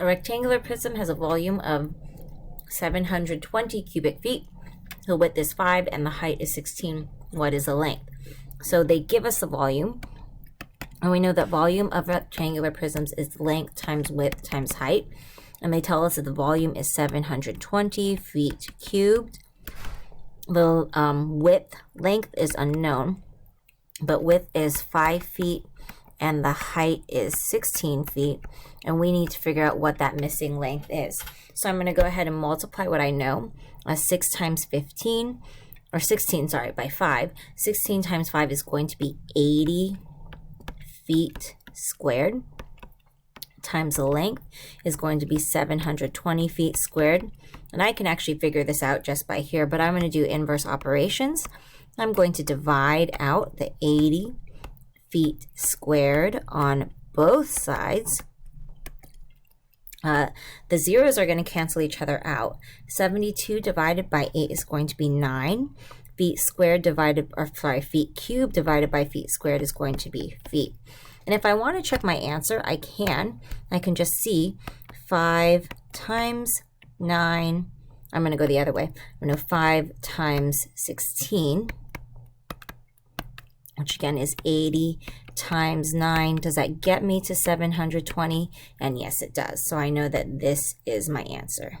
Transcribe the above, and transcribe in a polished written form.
A rectangular prism has a volume of 720 cubic feet. The width is 5 and the height is 16. What is the length? So they give us the volume, and we know that volume of rectangular prisms is length times width times height. And they tell us that the volume is 720 feet cubed. The length is unknown, but width is 5 feet and the height is 16 feet. And we need to figure out what that missing length is. So I'm going to go ahead and multiply what I know. 6 times 15, or 16, sorry, by 5. 16 times 5 is going to be 80 feet squared, times the length is going to be 720 feet squared. And I can actually figure this out just by here, but I'm going to do inverse operations. I'm going to divide out the 80 feet squared on both sides. The zeros are going to cancel each other out. 72 divided by 8 is going to be 9. Feet squared feet cubed divided by feet squared is going to be feet. And if I want to check my answer, I can just see 5 times 9. I'm going to go the other way. I'm going to 5 times 16, which again is 80 times 9. Does that get me to 720? And yes, it does. So I know that this is my answer.